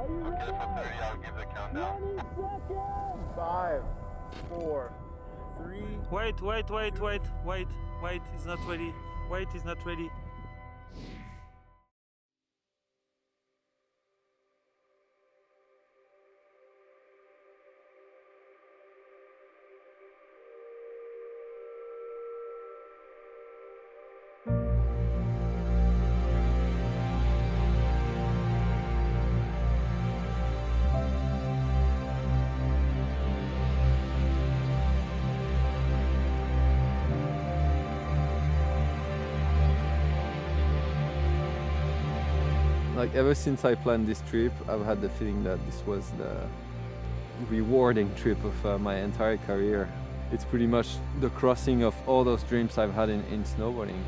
Okay, for 30, I'll give the countdown. 5, 4, 3. Wait, he's not ready. Wait, he's not ready. Like ever since I planned this trip, I've had the feeling that this was the rewarding trip of my entire career. It's pretty much the crossing of all those dreams I've had in snowboarding.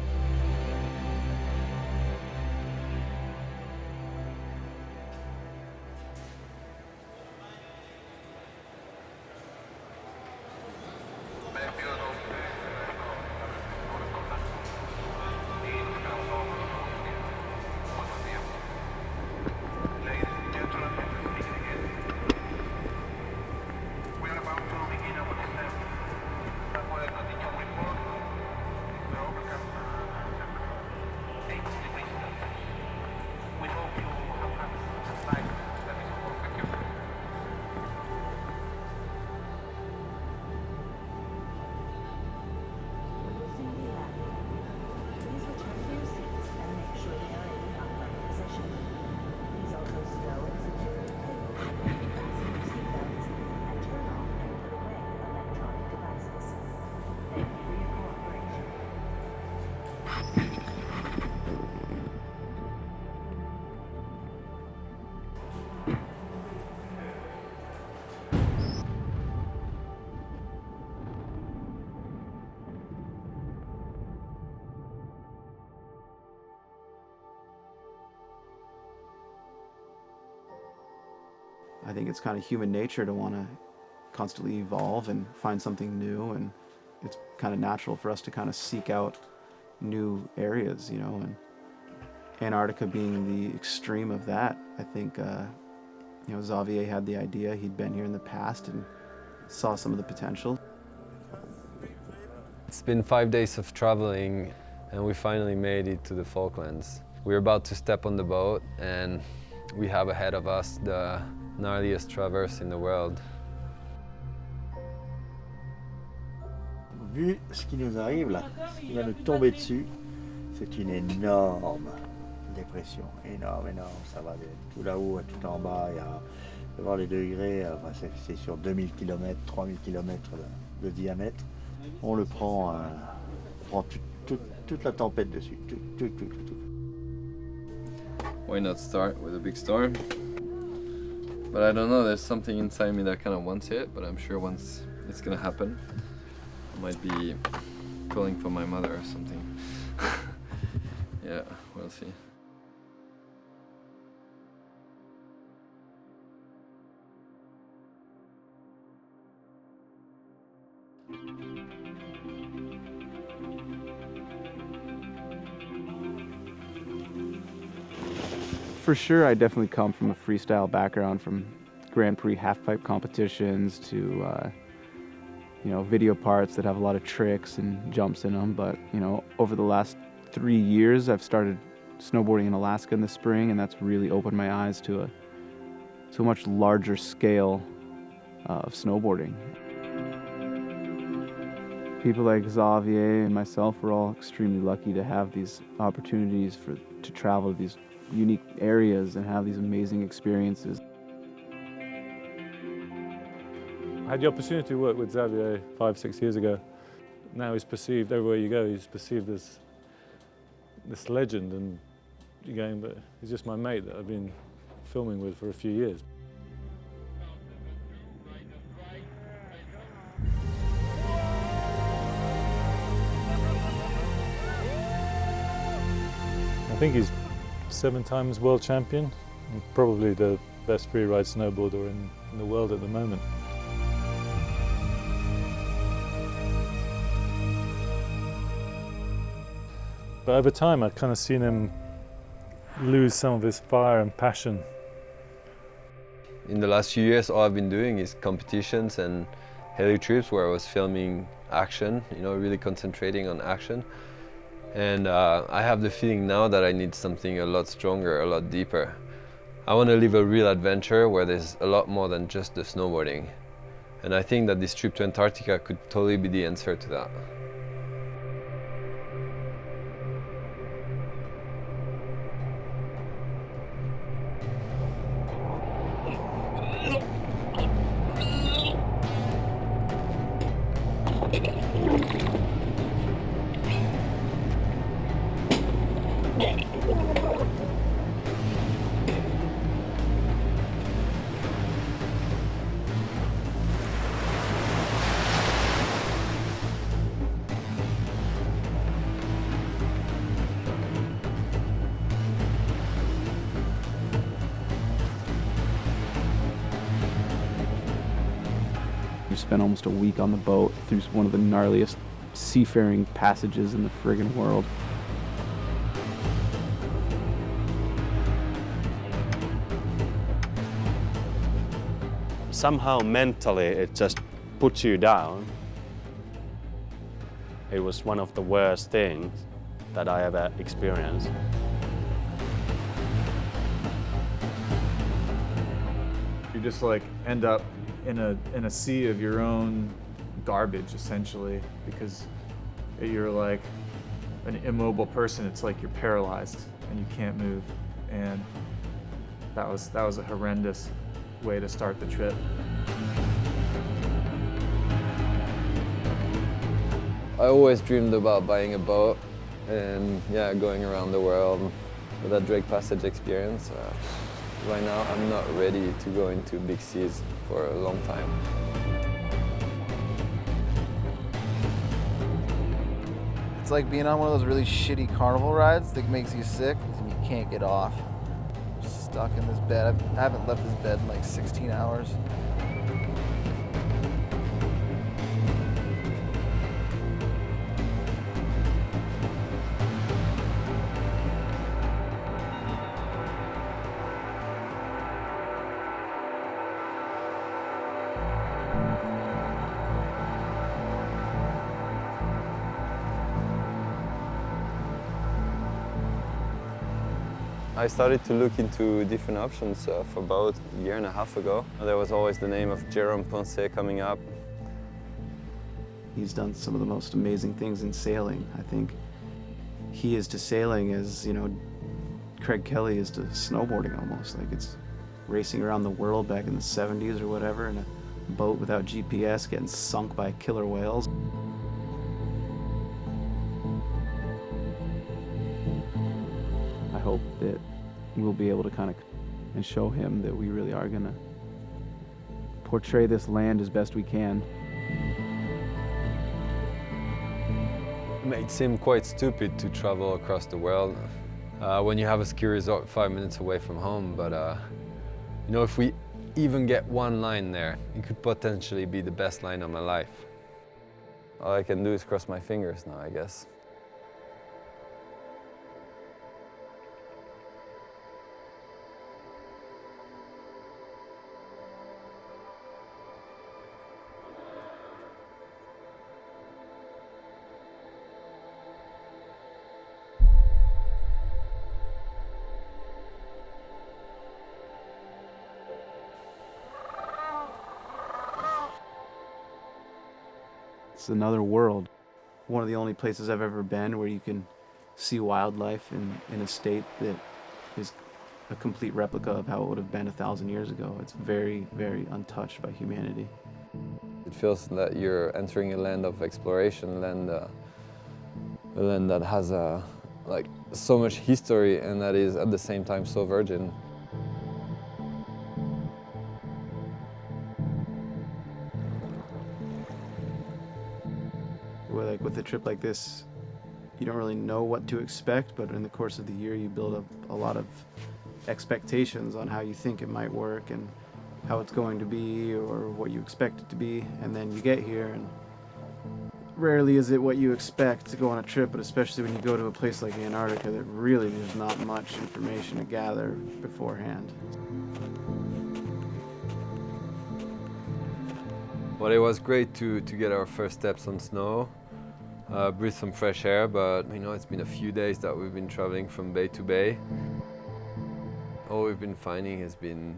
I think it's kind of human nature to want to constantly evolve and find something new, and it's kind of natural for us to kind of seek out new areas, you know, and Antarctica being the extreme of that. I think, you know, Xavier had the idea, he'd been here in the past and saw some of the potential. It's been 5 days of traveling and we finally made it to the Falklands. We're about to step on the boat and we have ahead of us the gnarliest traverse in the world. Vu ce qui nous arrive là, ce qui va nous tomber dessus, c'est une énorme dépression, énorme, ça va de tout là-haut à tout en bas, il y a voir les degrés, enfin, c'est sur 2000 km, 3000 km de diamètre. On le prend, toute la tempête dessus, tout. Why not start with a big storm? But I don't know, there's something inside me that kind of wants it, but I'm sure once it's gonna happen, I might be calling for my mother or something. Yeah, we'll see. For sure, I definitely come from a freestyle background, from Grand Prix half-pipe competitions to, you know, video parts that have a lot of tricks and jumps in them. But, you know, over the last 3 years, I've started snowboarding in Alaska in the spring, and that's really opened my eyes to a much larger scale of snowboarding. People like Xavier and myself were all extremely lucky to have these opportunities to travel to these unique areas and have these amazing experiences. I had the opportunity to work with Xavier 5-6 years ago. Now he's perceived, everywhere you go, he's perceived as this legend, and you're going, but he's just my mate that I've been filming with for a few years. I think he's 7 times world champion and probably the best freeride snowboarder in the world at the moment. But over time I've kind of seen him lose some of his fire and passion. In the last few years, all I've been doing is competitions and heli trips where I was filming action, you know, really concentrating on action. And I have the feeling now that I need something a lot stronger, a lot deeper. I want to live a real adventure where there's a lot more than just the snowboarding. And I think that this trip to Antarctica could totally be the answer to that. We spent almost a week on the boat through one of the gnarliest seafaring passages in the friggin' world. Somehow mentally it just puts you down. It was one of the worst things that I ever experienced. You just like end up in a sea of your own garbage, essentially, because you're like an immobile person. It's like you're paralyzed and you can't move. And that was a horrendous way to start the trip. I always dreamed about buying a boat and yeah, going around the world with that Drake Passage experience. Right now, I'm not ready to go into big seas for a long time. It's like being on one of those really shitty carnival rides that makes you sick and you can't get off. I'm stuck in this bed. I haven't left this bed in like 16 hours. I started to look into different options for about a year and a half ago. There was always the name of Jérôme Poncet coming up. He's done some of the most amazing things in sailing. I think he is to sailing as, you know, Craig Kelly is to snowboarding almost. Like it's racing around the world back in the 70s or whatever in a boat without GPS, getting sunk by killer whales. I hope that we'll be able to kind of and show him that we really are gonna portray this land as best we can. It may seem quite stupid to travel across the world when you have a ski resort 5 minutes away from home, but you know, if we even get one line there, it could potentially be the best line of my life. All I can do is cross my fingers now, I guess. It's another world. One of the only places I've ever been where you can see wildlife in a state that is a complete replica of how it would have been 1,000 years ago. It's very, very untouched by humanity. It feels that you're entering a land of exploration, a land that has like so much history and that is at the same time so virgin. Like with a trip like this, you don't really know what to expect, but in the course of the year you build up a lot of expectations on how you think it might work and how it's going to be or what you expect it to be, and then you get here and rarely is it what you expect to go on a trip, but especially when you go to a place like Antarctica that really there's not much information to gather beforehand. Well, it was great to get our first steps on snow, breathe some fresh air, but you know, it's been a few days that we've been traveling from bay to bay. All we've been finding has been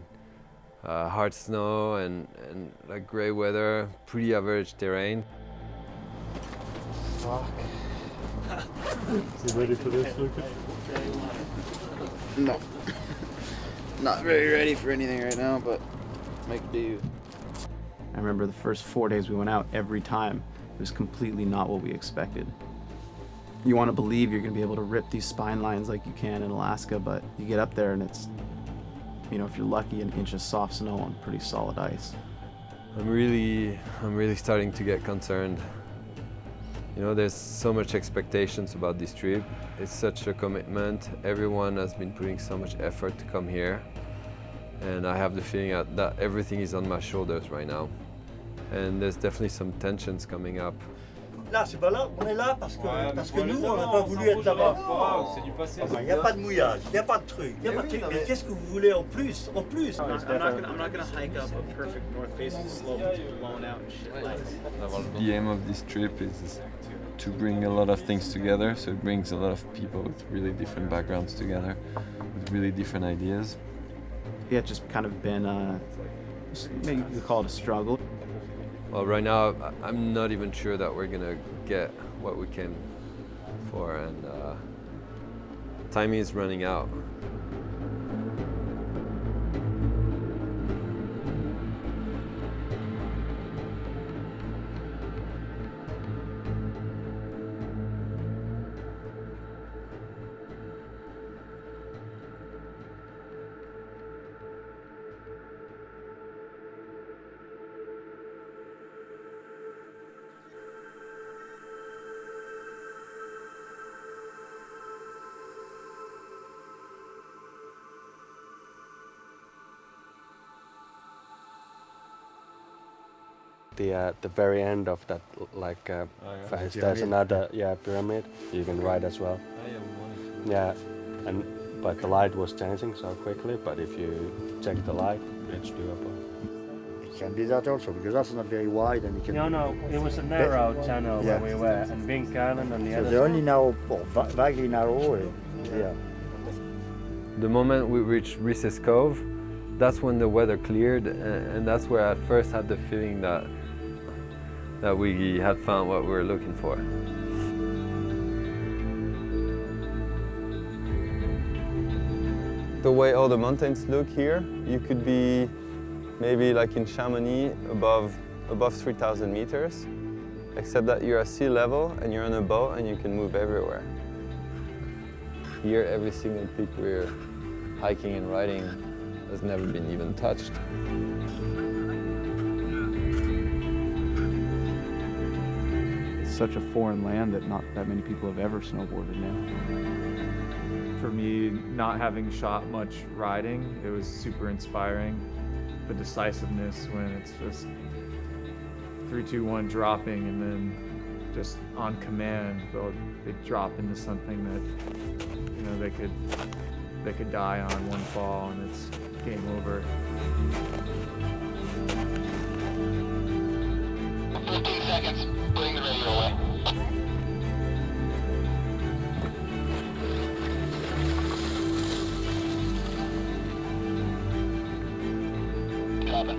hard snow and like gray weather, pretty average terrain. Fuck. Is he ready for this, Lucas? No. Not very ready for anything right now, but make do. I remember the first 4 days we went out, every time it was completely not what we expected. You want to believe you're going to be able to rip these spine lines like you can in Alaska, but you get up there and it's, you know, if you're lucky, an inch of soft snow on pretty solid ice. I'm really starting to get concerned. You know, there's so much expectations about this trip. It's such a commitment. Everyone has been putting so much effort to come here. And I have the feeling that everything is on my shoulders right now. And there's definitely some tensions coming up. Là, c'est pas là, on est là parce que nous, on n'a pas voulu être là-bas. Il n'y a pas de mouillage, il n'y a pas de truc, il n'y a pas de truc. Mais qu'est-ce que vous voulez en plus? En plus. I'm not gonna hike up a perfect north-facing slope blown out and shit like that. The aim of this trip is to bring a lot of things together. So it brings a lot of people with really different backgrounds together, with really different ideas. Yeah, it's just kind of been maybe you could call it a struggle. Well, right now, I'm not even sure that we're gonna get what we came for, and time is running out. The very end of that fence, there's another pyramid you can ride as well. Yeah, but the light was changing so quickly. But if you check the light, it's doable. It can be that also because that's not very wide and it can. No, it was a narrow channel where we were, and Vink Island on the other. They're only narrow, vaguely narrow. Yeah. The moment we reached Reese's Cove, that's when the weather cleared, and that's where I first had the feeling that we had found what we were looking for. The way all the mountains look here, you could be maybe like in Chamonix above 3,000 meters, except that you're at sea level and you're on a boat and you can move everywhere. Here, every single peak we're hiking and riding has never been even touched. It's such a foreign land that not that many people have ever snowboarded now. For me, not having shot much riding, it was super inspiring. The decisiveness when it's just 3, 2, 1 dropping, and then just on command they drop into something that, you know, they could die on one fall and it's game over. 15 seconds. Bring the radio away. Copy.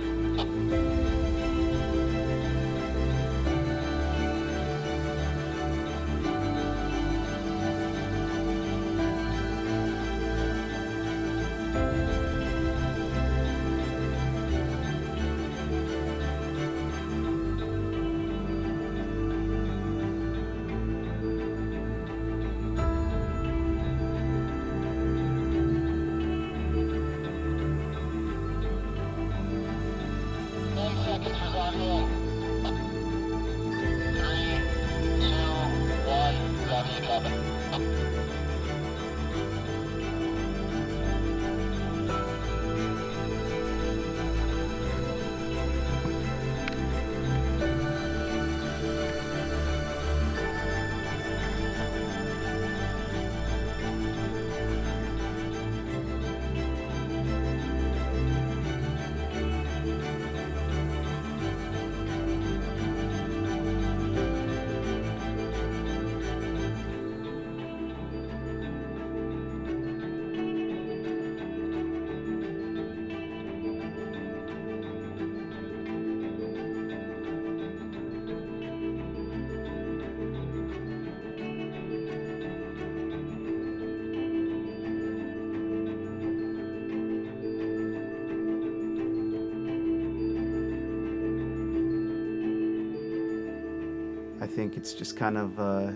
I think it's just kind of the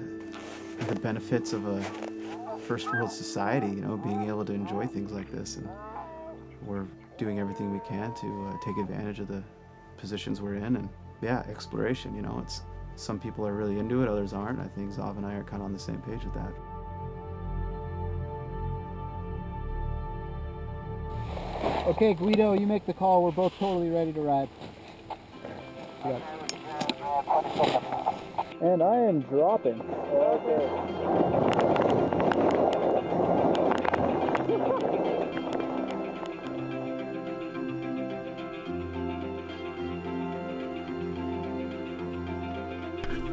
benefits of a first world society, you know, being able to enjoy things like this, and we're doing everything we can to take advantage of the positions we're in, and yeah, exploration, you know, it's some people are really into it, others aren't. I think Xav and I are kind of on the same page with that. Okay, Guido, you make the call. We're both totally ready to ride. Yep. And I am dropping. Okay.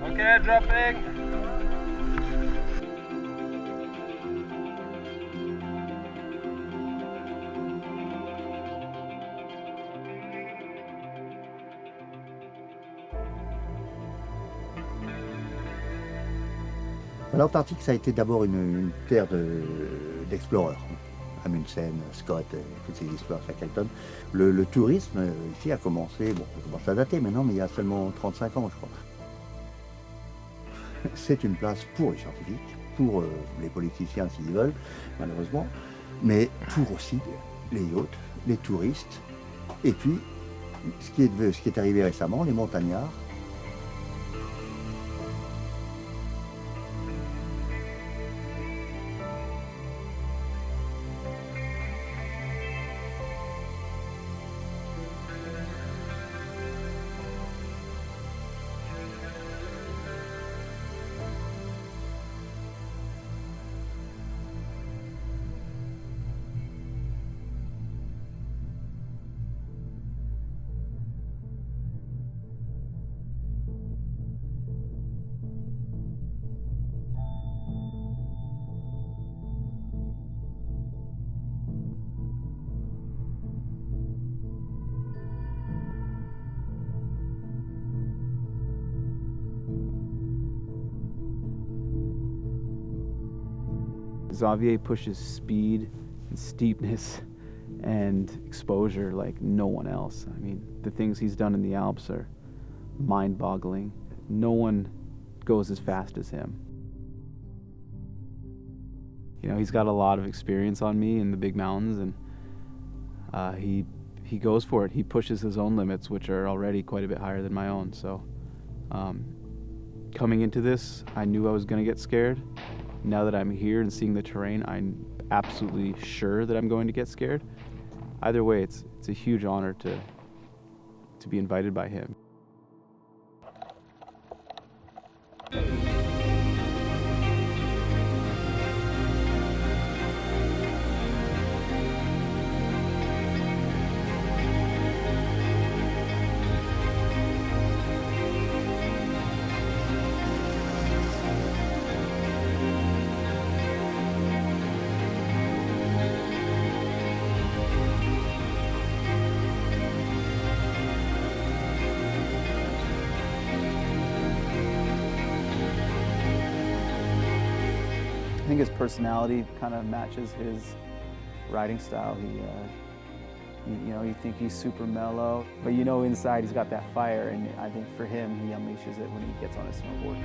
Okay, dropping. L'Antarctique, ça a été d'abord une terre d'exploreurs. Amundsen, Scott, toutes ces histoires, Shackleton. Le tourisme ici a commencé, bon, ça commence à dater maintenant, mais il y a seulement 35 ans, je crois. C'est une place pour les scientifiques, pour les politiciens s'ils veulent, malheureusement, mais pour aussi les yachts, les touristes, et puis ce qui est arrivé récemment, les montagnards. Xavier pushes speed and steepness and exposure like no one else. I mean, the things he's done in the Alps are mind-boggling. No one goes as fast as him. You know, he's got a lot of experience on me in the big mountains, and he goes for it. He pushes his own limits, which are already quite a bit higher than my own. So coming into this, I knew I was going to get scared. Now that I'm here and seeing the terrain, I'm absolutely sure that I'm going to get scared. Either way, it's a huge honor to be invited by him. I think his personality kind of matches his riding style. You know, you think he's super mellow, but you know inside he's got that fire, and I think for him, he unleashes it when he gets on his snowboard.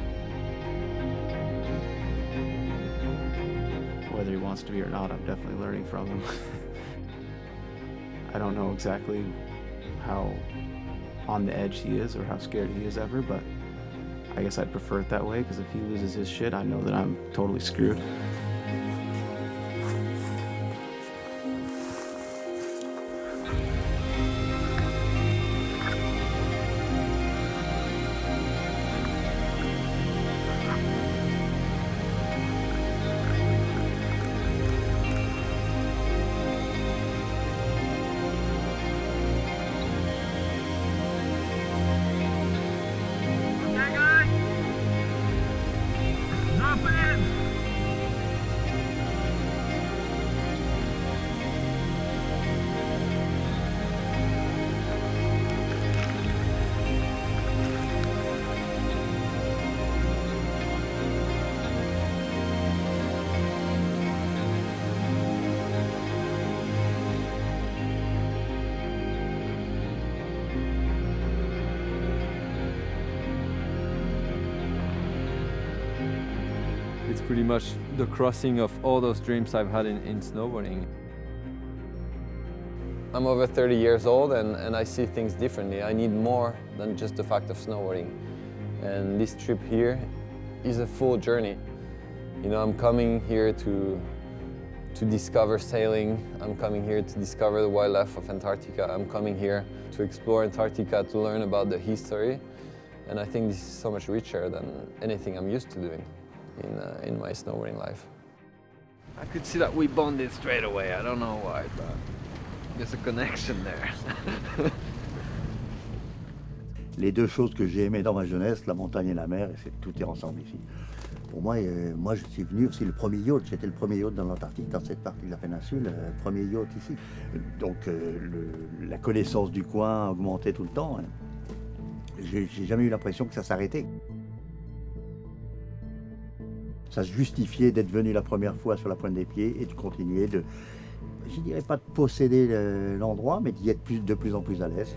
Whether he wants to be or not, I'm definitely learning from him. I don't know exactly how on the edge he is or how scared he is ever, but I guess I'd prefer it that way, because if he loses his shit, I know that I'm totally screwed. It's pretty much the crossing of all those dreams I've had in snowboarding. I'm over 30 years old and I see things differently. I need more than just the fact of snowboarding. And this trip here is a full journey. You know, I'm coming here to discover sailing. I'm coming here to discover the wildlife of Antarctica. I'm coming here to explore Antarctica, to learn about the history. And I think this is so much richer than anything I'm used to doing in my snowboarding life. I could see that we bonded straight away. I don't know why, but there's a connection there. Les deux choses que j'ai aimées dans ma jeunesse, la montagne et la mer, et tout est ensemble ici. Pour moi, moi je suis venu aussi le premier yacht. J'étais le premier yacht dans l'Antarctique, dans cette partie de la péninsule, le premier yacht ici. Donc la connaissance du coin augmentait tout le temps. J'ai jamais eu l'impression que ça s'arrêtait. Ça se justifiait d'être venu la première fois sur la pointe des pieds et de continuer de, je dirais pas de posséder l'endroit, mais d'y être de plus en plus à l'aise.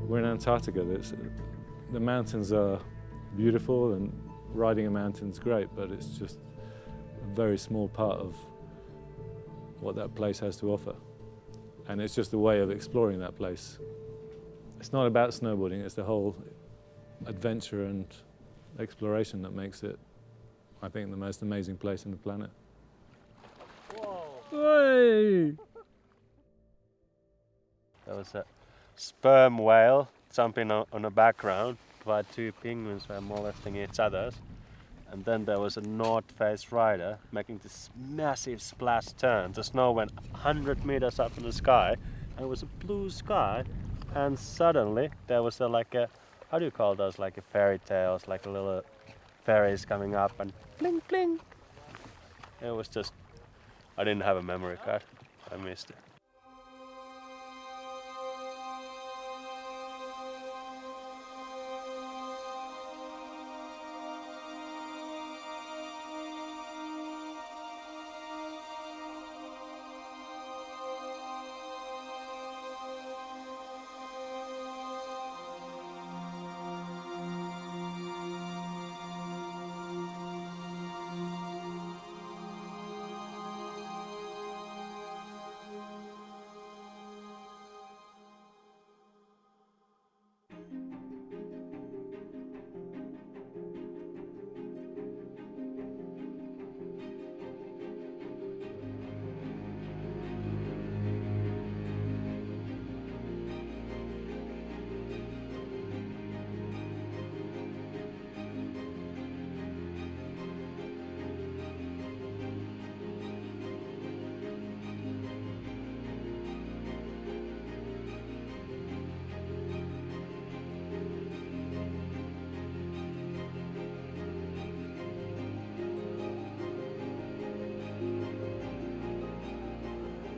We're in Antarctica. The mountains are beautiful and riding a mountain's great, but it's just a very small part of what that place has to offer. And it's just a way of exploring that place. It's not about snowboarding, it's the whole adventure and exploration that makes it, I think, the most amazing place on the planet. Whoa. There was a sperm whale jumping on a background while two penguins were molesting each other. And then there was a North Face rider making this massive splash turn. The snow went 100 meters up in the sky, and it was a blue sky. And suddenly there was how do you call those, like a fairy tales, like a little fairies coming up and bling bling. It was just, I didn't have a memory card. I missed it.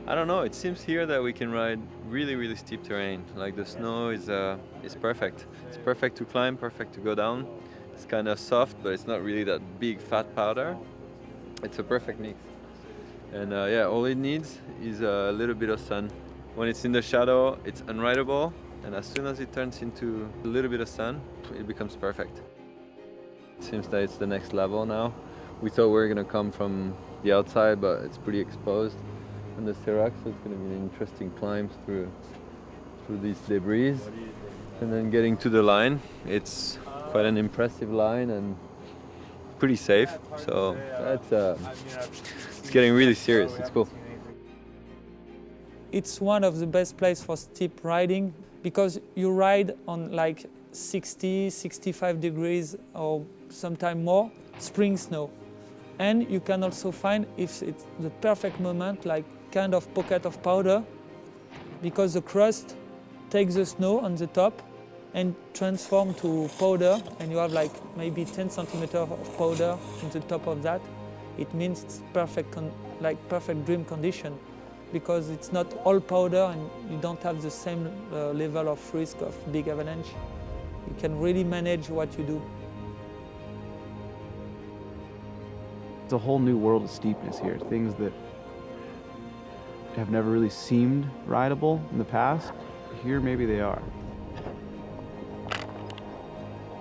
I don't know, it seems here that we can ride really steep terrain. Like the snow is perfect. It's perfect to climb, perfect to go down. It's kind of soft, but it's not really that big fat powder. It's a perfect mix. And yeah, all it needs is a little bit of sun. When it's in the shadow, it's unrideable. And as soon as it turns into a little bit of sun, it becomes perfect. It seems that it's the next level now. We thought we were gonna come from the outside, but it's pretty exposed. And the Serac, so it's going to be an interesting climb through these debris. And then getting to the line, it's quite an impressive line and pretty safe. So it's getting really serious. It's cool. It's one of the best places for steep riding because you ride on like 60, 65 degrees or sometime more spring snow. And you can also find, if it's the perfect moment, like kind of pocket of powder, because the crust takes the snow on the top and transform to powder, and you have like maybe 10 centimeters of powder on the top of that. It means it's perfect, like perfect dream condition, because it's not all powder and you don't have the same level of risk of big avalanche. You can really manage what you do. It's a whole new world of steepness here, things that have never really seemed rideable in the past, here maybe they are.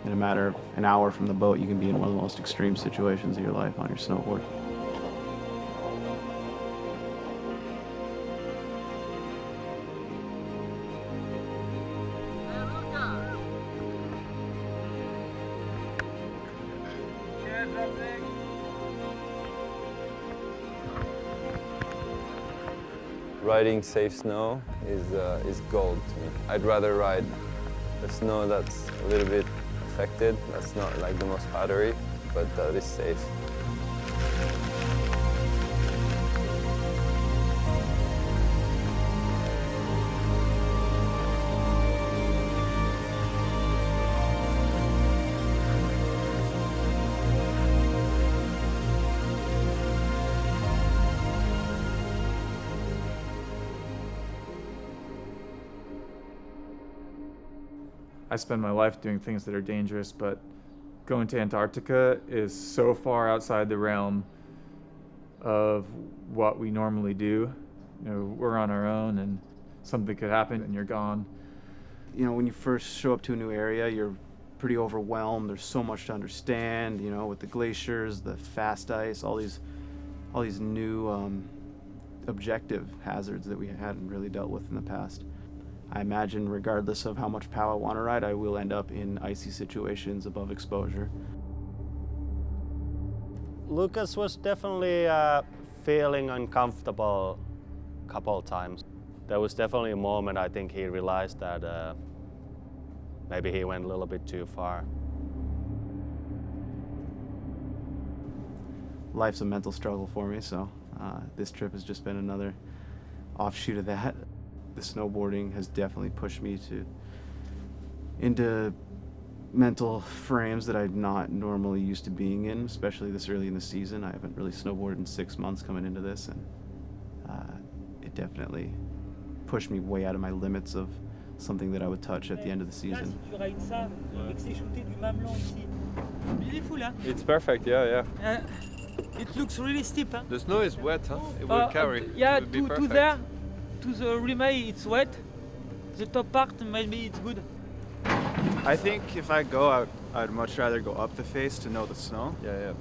In a matter of an hour from the boat, you can be in one of the most extreme situations of your life on your snowboard. Riding safe snow is gold to me. I'd rather ride the snow that's a little bit affected, that's not like the most powdery, but that is safe. I spend my life doing things that are dangerous, but going to Antarctica is so far outside the realm of what we normally do. You know, we're on our own and something could happen and you're gone. You know, when you first show up to a new area, you're pretty overwhelmed. There's so much to understand, you know, with the glaciers, the fast ice, all these new objective hazards that we hadn't really dealt with in the past. I imagine regardless of how much POW I want to ride, I will end up in icy situations above exposure. Lucas was definitely feeling uncomfortable a couple of times. There was definitely a moment I think he realized that maybe he went a little bit too far. Life's a mental struggle for me, so this trip has just been another offshoot of that. The snowboarding has definitely pushed me into mental frames that I'm not normally used to being in, especially this early in the season. I haven't really snowboarded in 6 months coming into this, and it definitely pushed me way out of my limits of something that I would touch at the end of the season. It's perfect, yeah. It looks really steep. Huh? The snow is wet, huh? It will carry. Yeah, it will be to perfect. there, to the remake, it's wet. The top part, maybe it's good. I think if I go out, I'd much rather go up the face to know the snow. Yeah.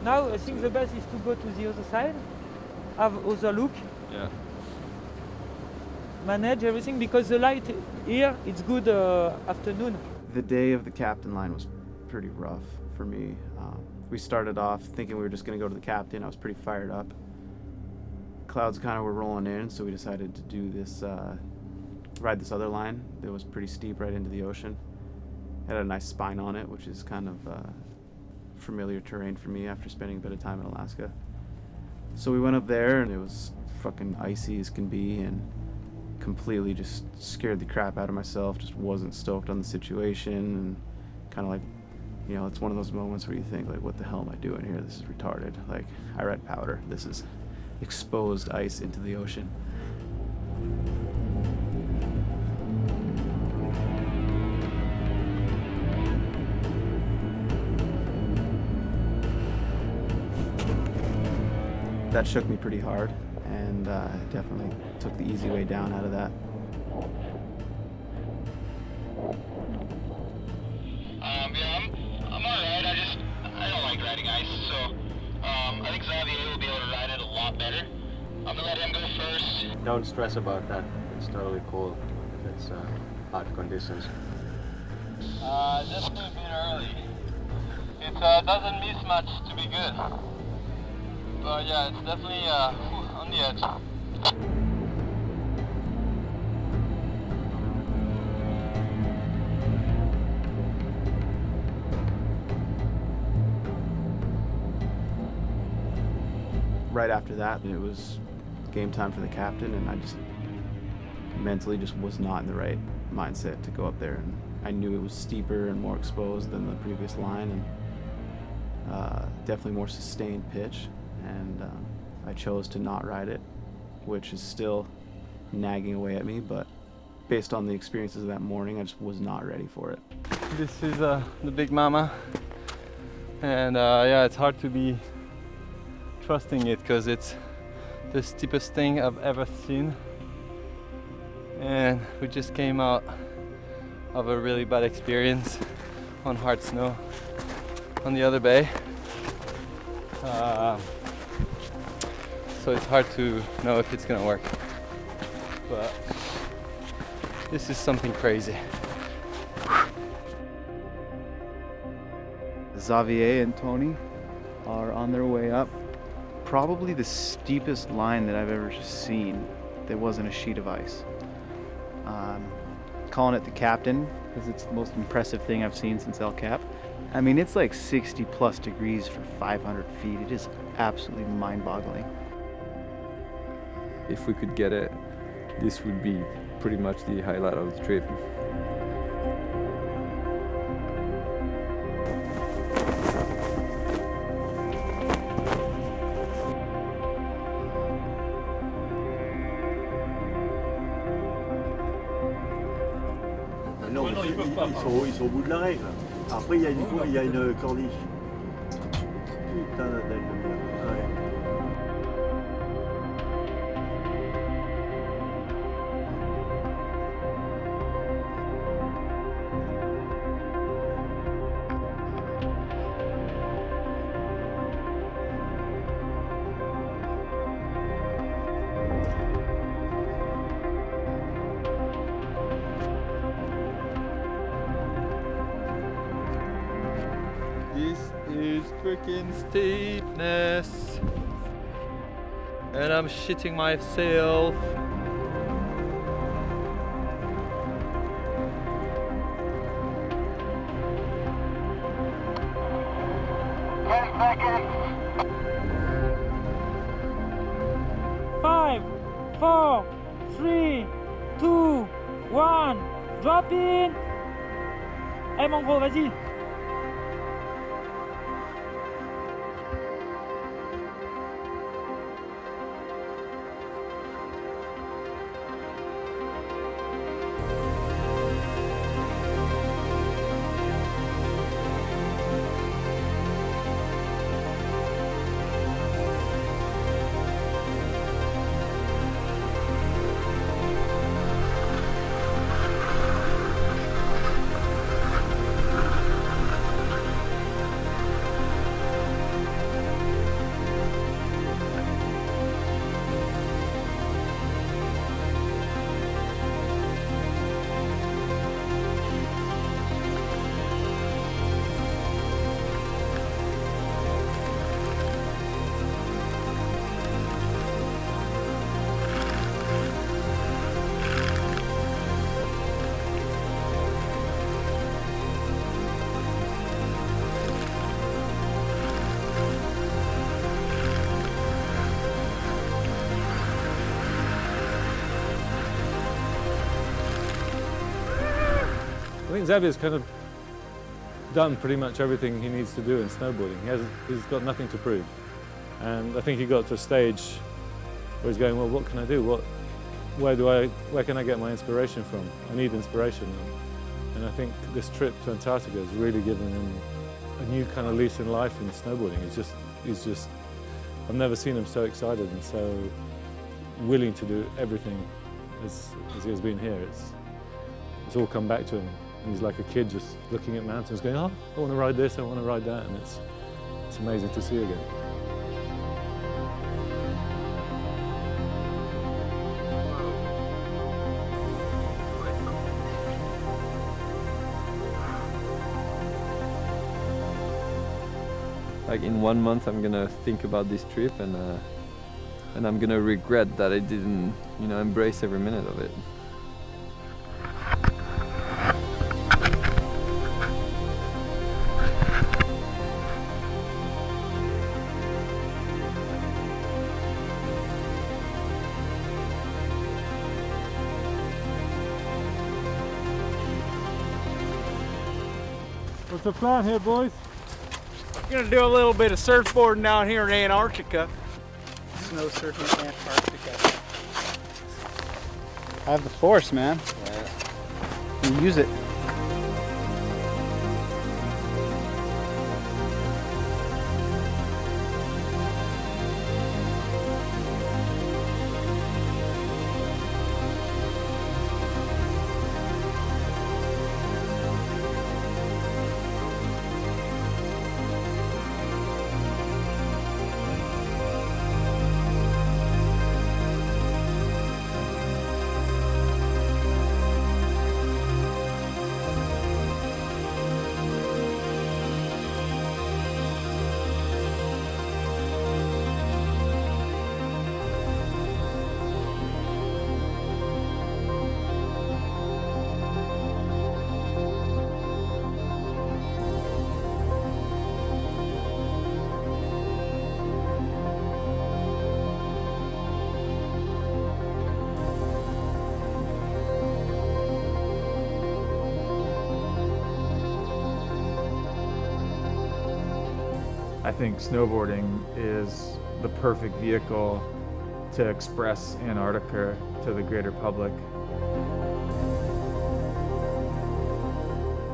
Now, I think the best is to go to the other side, have other look. Yeah. Manage everything, because the light here, it's good afternoon. The day of the captain line was pretty rough for me. We started off thinking we were just going to go to the captain. I was pretty fired up. Clouds kind of were rolling in, so we decided to do this, ride this other line that was pretty steep right into the ocean. It had a nice spine on it, which is kind of familiar terrain for me after spending a bit of time in Alaska. So we went up there, and it was fucking icy as can be, and completely just scared the crap out of myself. Just wasn't stoked on the situation, and kind of like, you know, it's one of those moments where you think, like, what the hell am I doing here? This is retarded. Like, I ride powder. This is exposed ice into the ocean. That shook me pretty hard, and definitely took the easy way down out of that. I'm alright. I don't like riding ice, so I think Xavier will be able to ride it a lot better. I'm gonna let him go first. Don't stress about that. It's totally cool if it's hard conditions. Definitely a bit early. It doesn't miss much to be good. But yeah, it's definitely on the edge. Right after that, it was game time for the captain, and I just mentally just was not in the right mindset to go up there. And I knew it was steeper and more exposed than the previous line, and definitely more sustained pitch. And I chose to not ride it, which is still nagging away at me, but based on the experiences of that morning, I just was not ready for it. This is the big mama, and yeah, it's hard to be trusting it because it's the steepest thing I've ever seen. And we just came out of a really bad experience on hard snow on the other bay. So it's hard to know if it's gonna work. But this is something crazy. Xavier and Tony are on their way up. Probably the steepest line that I've ever seen that wasn't a sheet of ice. Calling it the Captain because it's the most impressive thing I've seen since El Cap. I mean, it's like 60 plus degrees for 500 feet. It is absolutely mind-boggling. If we could get it, this would be pretty much the highlight of the trip. Non, ils sont au bout de la règle. Après, il y a une corniche. Putain d'ailes de merde. Ouais. This is freaking steepness. And I'm shitting myself. Five, 4, 3, 2, 1, drop in. Eh mon gros, vas-y. I think Xavier's kind of done pretty much everything he needs to do in snowboarding. He's got nothing to prove. And I think he got to a stage where he's going, well, what can I do? Where can I get my inspiration from? I need inspiration. And I think this trip to Antarctica has really given him a new kind of lease in life in snowboarding. He's just, I've never seen him so excited and so willing to do everything as he has been here. It's all come back to him. And he's like a kid just looking at mountains going, oh, I want to ride this, I want to ride that, and it's amazing to see again. Like in 1 month I'm gonna think about this trip and I'm gonna regret that I didn't, embrace every minute of it. What's the plan here, boys? We're gonna do a little bit of surfboarding down here in Antarctica. Snow surfing in Antarctica. I have the force, man. You use it. I think snowboarding is the perfect vehicle to express Antarctica to the greater public.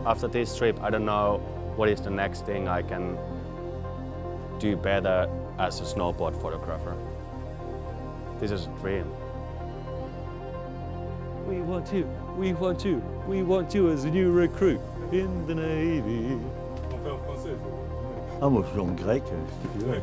After this trip, I don't know what is the next thing I can do better as a snowboard photographer. This is a dream. We want you, we want you, we want you as a new recruit in the Navy. Ah, moi je suis en grec, si tu veux.